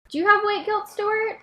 Do you have white guilt, Stuart?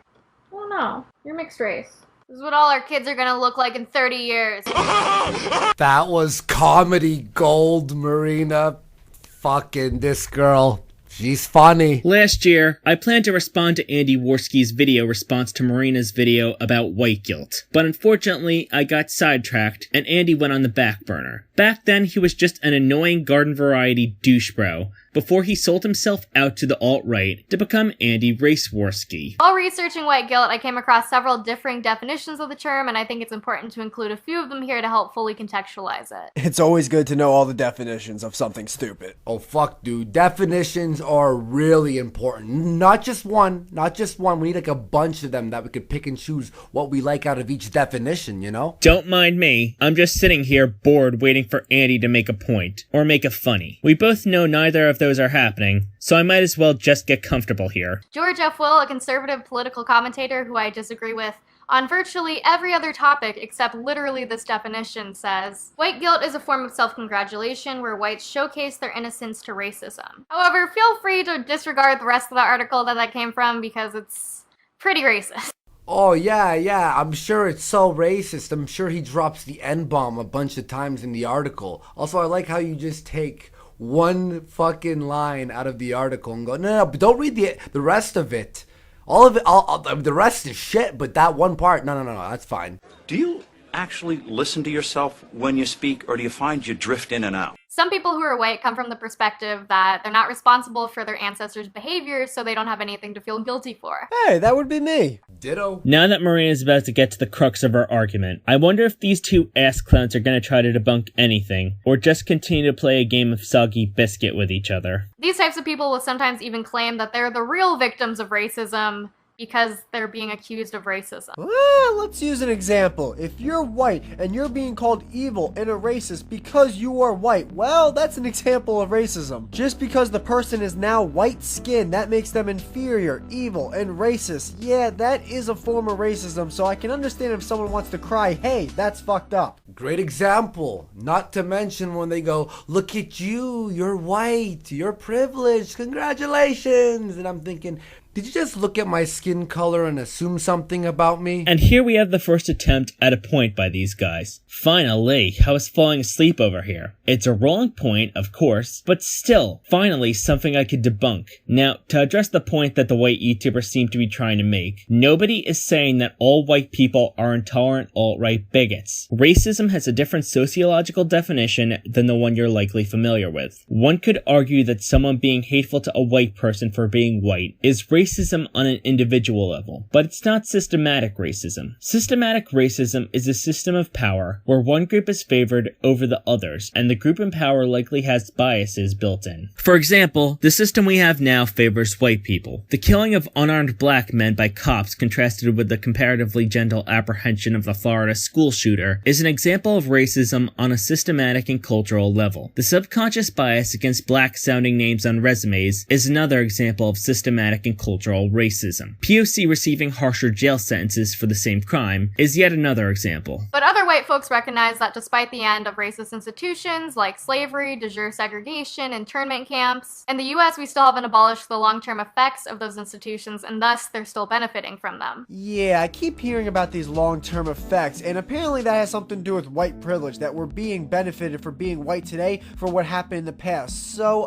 Oh no, you're mixed race. This is what all our kids are gonna look like in 30 years. That was comedy gold, Marina. Fucking this girl. She's funny. Last year, I planned to respond to Andy Warski's video response to Marina's video about white guilt, but unfortunately, I got sidetracked and Andy went on the back burner. Back then, he was just an annoying garden variety douchebro, before he sold himself out to the alt-right to become Andy Warski. While researching white guilt, I came across several differing definitions of the term, and I think it's important to include a few of them here to help fully contextualize it. It's always good to know all the definitions of something stupid. Oh fuck, dude. Definitions are really important. Not just one. We need like a bunch of them that we could pick and choose what we like out of each definition, you know? Don't mind me. I'm just sitting here bored waiting for Andy to make a point, or make a funny. We both know neither of those are happening, so I might as well just get comfortable here. George F. Will, a conservative political commentator who I disagree with on virtually every other topic except literally this definition, says, white guilt is a form of self-congratulation where whites showcase their innocence to racism. However, feel free to disregard the rest of the article that came from because it's pretty racist. Oh, yeah, I'm sure it's so racist. I'm sure he drops the N-bomb a bunch of times in the article. Also, I like how you just take one fucking line out of the article and go, no, but don't read the rest of it. All of it, the rest is shit, but that one part, no, that's fine. Do you actually listen to yourself when you speak, or do you find you drift in and out? Some people who are white come from the perspective that they're not responsible for their ancestors' behaviors, so they don't have anything to feel guilty for. Hey, that would be me. Ditto. Now that Marina is about to get to the crux of her argument, I wonder if these two ass clowns are gonna try to debunk anything, or just continue to play a game of soggy biscuit with each other. These types of people will sometimes even claim that they're the real victims of racism because they're being accused of racism. Well, let's use an example. If you're white and you're being called evil and a racist because you are white, well, that's an example of racism. Just because the person is now white-skinned, that makes them inferior, evil, and racist. Yeah, that is a form of racism, so I can understand if someone wants to cry, hey, that's fucked up. Great example. Not to mention when they go, look at you, you're white, you're privileged, congratulations. And I'm thinking, did you just look at my skin color and assume something about me? And here we have the first attempt at a point by these guys. Finally, I was falling asleep over here. It's a wrong point, of course, but still, finally something I could debunk. Now, to address the point that the white YouTubers seem to be trying to make, nobody is saying that all white people are intolerant alt-right bigots. Racism has a different sociological definition than the one you're likely familiar with. One could argue that someone being hateful to a white person for being white is racism on an individual level, but it's not systematic racism. Systematic racism is a system of power where one group is favored over the others, and the group in power likely has biases built in. For example, the system we have now favors white people. The killing of unarmed black men by cops contrasted with the comparatively gentle apprehension of the Florida school shooter is an example of racism on a systematic and cultural level. The subconscious bias against black-sounding names on resumes is another example of systematic and cultural racism. POC receiving harsher jail sentences for the same crime is yet another example. But other white folks recognize that despite the end of racist institutions like slavery, de jure segregation, internment camps, in the US we still haven't abolished the long-term effects of those institutions, and thus they're still benefiting from them. Yeah, I keep hearing about these long-term effects, and apparently that has something to do with white privilege, that we're being benefited for being white today for what happened in the past. So,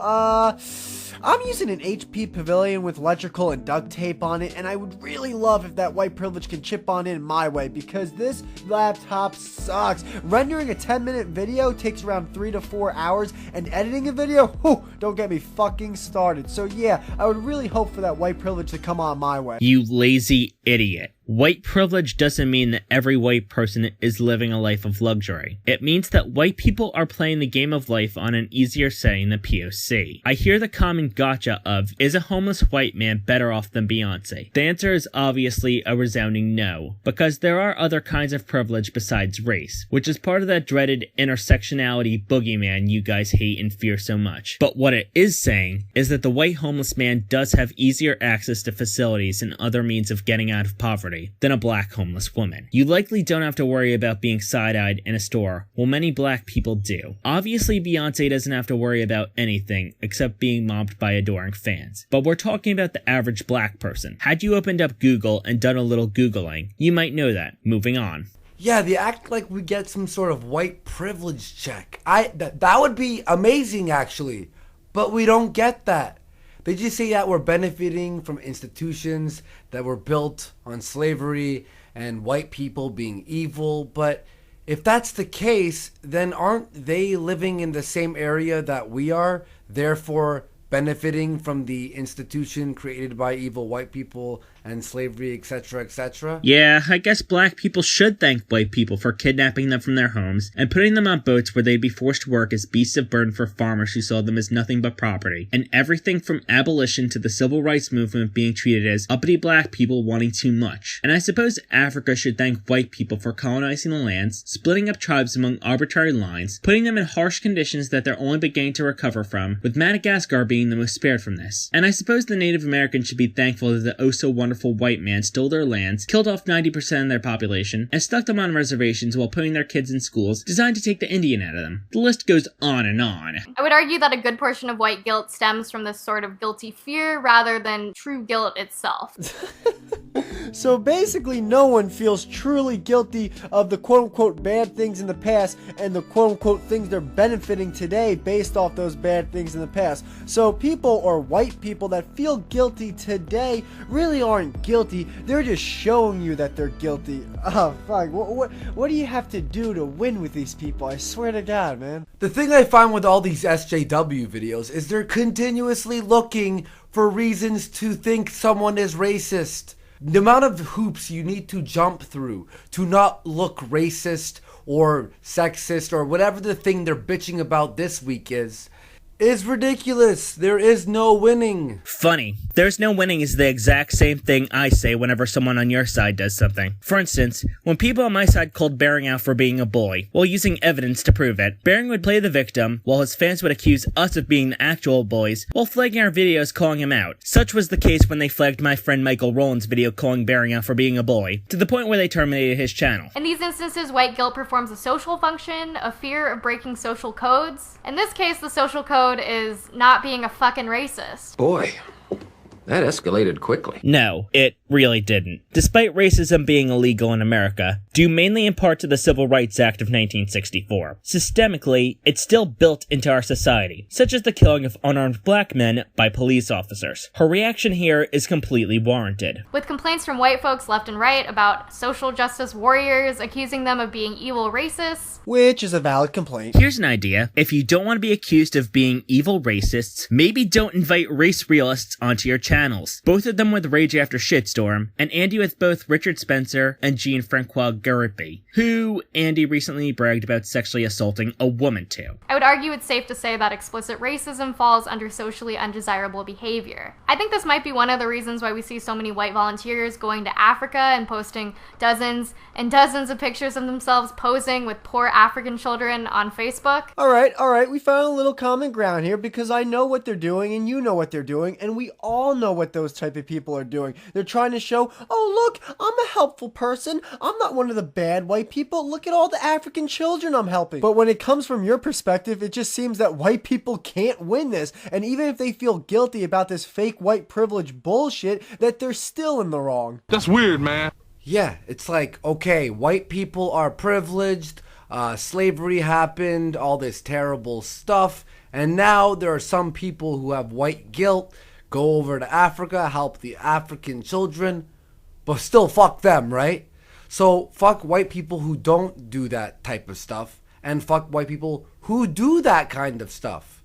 I'm using an HP Pavilion with electrical and duct tape on it, and I would really love if that white privilege can chip on in my way, because this laptop sucks. Rendering a 10-minute video takes around 3 to 4 hours, and editing a video, whew, don't get me fucking started. So yeah, I would really hope for that white privilege to come on my way. You lazy idiot. White privilege doesn't mean that every white person is living a life of luxury. It means that white people are playing the game of life on an easier setting than POC. I hear the common gotcha of, is a homeless white man better off than Beyonce? The answer is obviously a resounding no, because there are other kinds of privilege besides race, which is part of that dreaded intersectionality boogeyman you guys hate and fear so much. But what it is saying is that the white homeless man does have easier access to facilities and other means of getting out of poverty. property than a black homeless woman. You likely don't have to worry about being side-eyed in a store, while many black people do. Obviously, Beyonce doesn't have to worry about anything except being mobbed by adoring fans. But we're talking about the average black person. Had you opened up Google and done a little Googling, you might know that. Moving on. Yeah, they act like we get some sort of white privilege check. That would be amazing, actually. But we don't get that. They just say that we're benefiting from institutions that were built on slavery and white people being evil. But if that's the case, then aren't they living in the same area that we are, therefore benefiting from the institution created by evil white people and slavery, etc., etc.? Yeah, I guess black people should thank white people for kidnapping them from their homes and putting them on boats where they'd be forced to work as beasts of burden for farmers who saw them as nothing but property, and everything from abolition to the civil rights movement being treated as uppity black people wanting too much. And I suppose Africa should thank white people for colonizing the lands, splitting up tribes among arbitrary lines, putting them in harsh conditions that they're only beginning to recover from, with Madagascar being the most spared from this. And I suppose the Native Americans should be thankful that the oh-so-wonderful white man stole their lands, killed off 90% of their population, and stuck them on reservations while putting their kids in schools designed to take the Indian out of them. The list goes on and on. I would argue that a good portion of white guilt stems from this sort of guilty fear rather than true guilt itself. So basically, no one feels truly guilty of the quote-unquote bad things in the past and the quote-unquote things they're benefiting today based off those bad things in the past. So people, or white people, that feel guilty today really aren't guilty. They're just showing you that they're guilty. Oh, fuck. What do you have to do to win with these people? I swear to God, man. The thing I find with all these SJW videos is they're continuously looking for reasons to think someone is racist. The amount of hoops you need to jump through to not look racist or sexist or whatever the thing they're bitching about this week is ridiculous. There is no winning. Funny. There's no winning is the exact same thing I say whenever someone on your side does something. For instance, when people on my side called Bering out for being a bully, while using evidence to prove it, Bering would play the victim, while his fans would accuse us of being the actual bullies, while flagging our videos calling him out. Such was the case when they flagged my friend Michael Rowland's video calling Bering out for being a bully, to the point where they terminated his channel. In these instances, white guilt performs a social function, a fear of breaking social codes. In this case, the social code is not being a fucking racist. Boy, that escalated quickly. No, it really didn't. Despite racism being illegal in America, due mainly in part to the Civil Rights Act of 1964, systemically, it's still built into our society, such as the killing of unarmed black men by police officers. Her reaction here is completely warranted. With complaints from white folks left and right about social justice warriors accusing them of being evil racists, Which is a valid complaint. Here's an idea. If you don't want to be accused of being evil racists, maybe don't invite race realists onto your channels. Both of them with Rage After Shitstorm, and Andy with both Richard Spencer and Jean-Francois Garippy, who Andy recently bragged about sexually assaulting a woman to. I would argue it's safe to say that explicit racism falls under socially undesirable behavior. I think this might be one of the reasons why we see so many white volunteers going to Africa and posting dozens and dozens of pictures of themselves posing with poor African children on Facebook. All right, we found a little common ground here because I know what they're doing and you know what they're doing and we all know what those type of people are doing. They're trying to show, oh look, I'm a helpful person. I'm not one of the bad white people. Look at all the African children I'm helping. But when it comes from your perspective, it just seems that white people can't win this. And even if they feel guilty about this fake white privilege bullshit, that they're still in the wrong. That's weird, man. Yeah, it's like, okay, white people are privileged, slavery happened, all this terrible stuff, and now there are some people who have white guilt, go over to Africa, help the African children, but still fuck them, right? So fuck white people who don't do that type of stuff, and fuck white people who do that kind of stuff.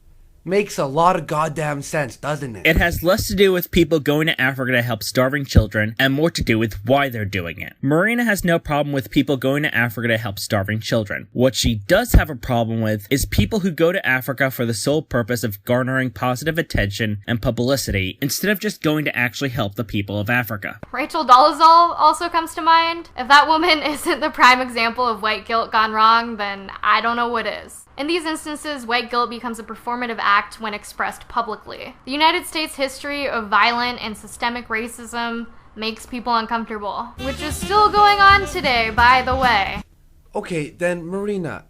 Makes a lot of goddamn sense, doesn't it? It has less to do with people going to Africa to help starving children, and more to do with why they're doing it. Marina has no problem with people going to Africa to help starving children. What she does have a problem with is people who go to Africa for the sole purpose of garnering positive attention and publicity, instead of just going to actually help the people of Africa. Rachel Dolezal also comes to mind. If that woman isn't the prime example of white guilt gone wrong, then I don't know what is. In these instances, white guilt becomes a performative act when expressed publicly. The United States' history of violent and systemic racism makes people uncomfortable, which is still going on today, by the way. Okay, then Marina,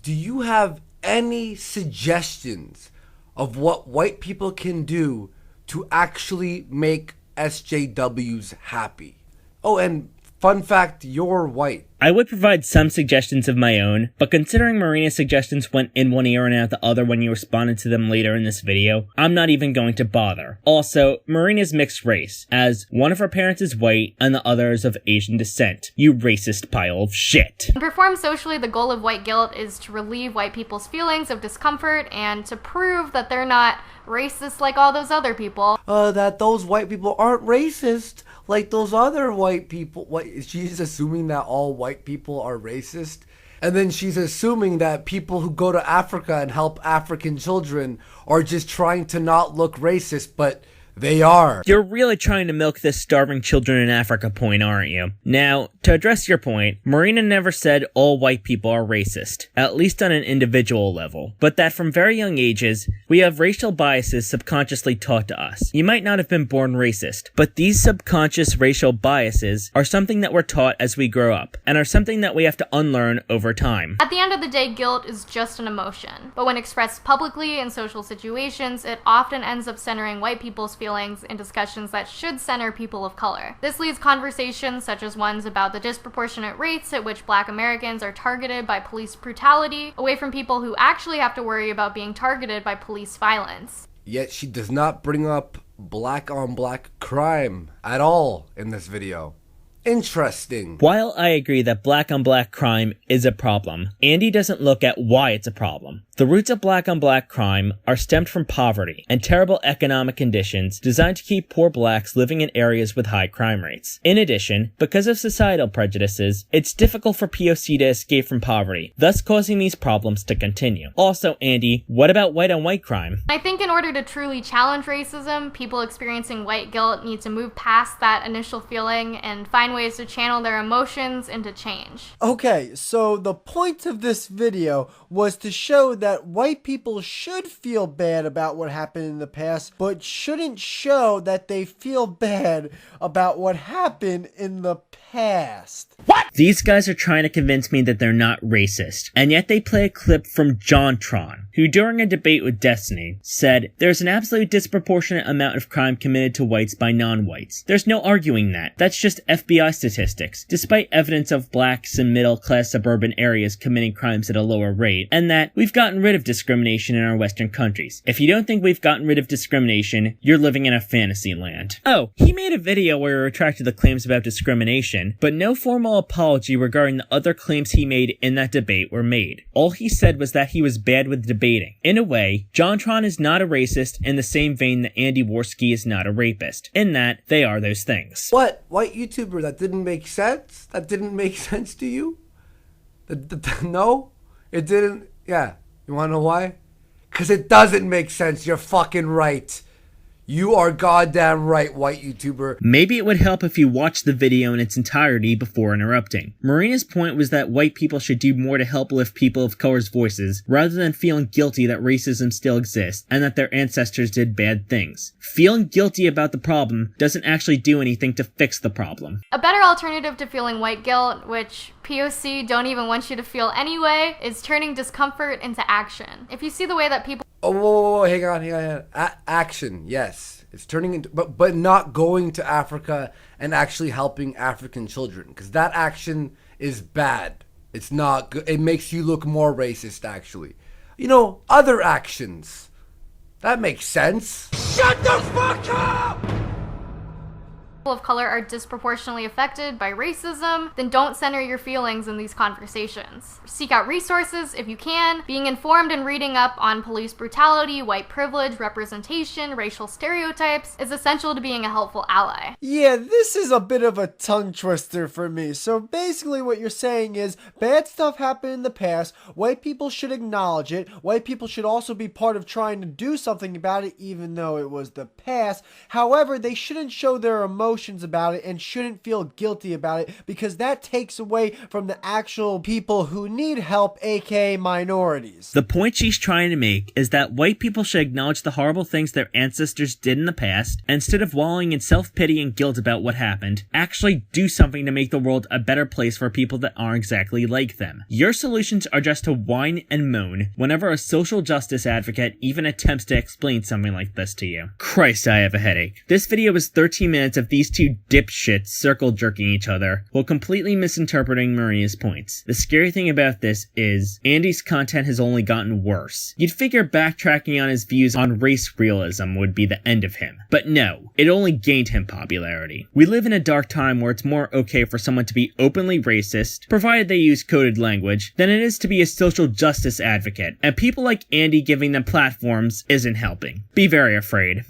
do you have any suggestions of what white people can do to actually make SJWs happy? Oh, and fun fact, you're white. I would provide some suggestions of my own, but considering Marina's suggestions went in one ear and out the other when you responded to them later in this video, I'm not even going to bother. Also, Marina's mixed race, as one of her parents is white and the other is of Asian descent. You racist pile of shit. When performed socially, the goal of white guilt is to relieve white people's feelings of discomfort and to prove that they're not racist like all those other people. That those white people aren't racist like those other white people. What, she's assuming that all white people are racist? And then she's assuming that people who go to Africa and help African children are just trying to not look racist, but they are. You're really trying to milk this starving children in Africa point, aren't you? Now, to address your point, Marina never said all white people are racist, at least on an individual level, but that from very young ages, we have racial biases subconsciously taught to us. You might not have been born racist, but these subconscious racial biases are something that we're taught as we grow up, and are something that we have to unlearn over time. At the end of the day, guilt is just an emotion, but when expressed publicly in social situations, it often ends up centering white people's feelings in discussions that should center people of color. This leads conversations such as ones about the disproportionate rates at which Black Americans are targeted by police brutality away from people who actually have to worry about being targeted by police violence. Yet she does not bring up black on black crime at all in this video. Interesting. While I agree that black on black crime is a problem, Andy doesn't look at why it's a problem. The roots of black on black crime are stemmed from poverty and terrible economic conditions designed to keep poor blacks living in areas with high crime rates. In addition, because of societal prejudices, it's difficult for POC to escape from poverty, thus causing these problems to continue. Also, Andy, what about white on white crime? I think in order to truly challenge racism, people experiencing white guilt need to move past that initial feeling and find ways to channel their emotions into change. Okay, so the point of this video was to show that white people should feel bad about what happened in the past, but shouldn't show that they feel bad about what happened in the past. What? These guys are trying to convince me that they're not racist, and yet they play a clip from JonTron, who during a debate with Destiny said, "There's an absolute disproportionate amount of crime committed to whites by non-whites. There's no arguing that. That's just FBI statistics, despite evidence of blacks in middle-class suburban areas committing crimes at a lower rate, and that we've gotten rid of discrimination in our Western countries. If you don't think we've gotten rid of discrimination, you're living in a fantasy land." Oh, he made a video where he retracted the claims about discrimination, but no formal apology regarding the other claims he made in that debate were made. All he said was that he was bad with debating. In a way, JonTron is not a racist in the same vein that Andy Warski is not a rapist, in that they are those things. What? White YouTuber, that didn't make sense? That didn't make sense to you? No? It didn't? Yeah. You wanna know why? Because it doesn't make sense. You're fucking right. You are goddamn right, white YouTuber. Maybe it would help if you watched the video in its entirety before interrupting. Marina's point was that white people should do more to help lift people of color's voices, rather than feeling guilty that racism still exists and that their ancestors did bad things. Feeling guilty about the problem doesn't actually do anything to fix the problem. A better alternative to feeling white guilt, which POC don't even want you to feel anyway, is turning discomfort into action. If you see the way that people Oh, hang on. Action, yes. It's turning into, but not going to Africa and actually helping African children, because that action is bad. It's not good. It makes you look more racist, actually. You know, other actions. That makes sense. Shut the fuck up! people of color are disproportionately affected by racism, then don't center your feelings in these conversations. Seek out resources if you can. Being informed and reading up on police brutality, white privilege, representation, racial stereotypes is essential to being a helpful ally. Yeah, this is a bit of a tongue twister for me. So basically what you're saying is bad stuff happened in the past, white people should acknowledge it, white people should also be part of trying to do something about it even though it was the past. However, they shouldn't show their emotions emotions about it and shouldn't feel guilty about it, because that takes away from the actual people who need help, aka minorities. The point she's trying to make is that white people should acknowledge the horrible things their ancestors did in the past, and instead of wallowing in self-pity and guilt about what happened, actually do something to make the world a better place for people that aren't exactly like them. Your solutions are just to whine and moan whenever a social justice advocate even attempts to explain something like this to you. Christ, I have a headache. This video was 13 minutes of these two dipshits circle jerking each other while completely misinterpreting Marina's points. The scary thing about this is Andy's content has only gotten worse. You'd figure backtracking on his views on race realism would be the end of him, but no, it only gained him popularity. We live in a dark time where it's more okay for someone to be openly racist, provided they use coded language, than it is to be a social justice advocate, and people like Andy giving them platforms isn't helping. Be very afraid.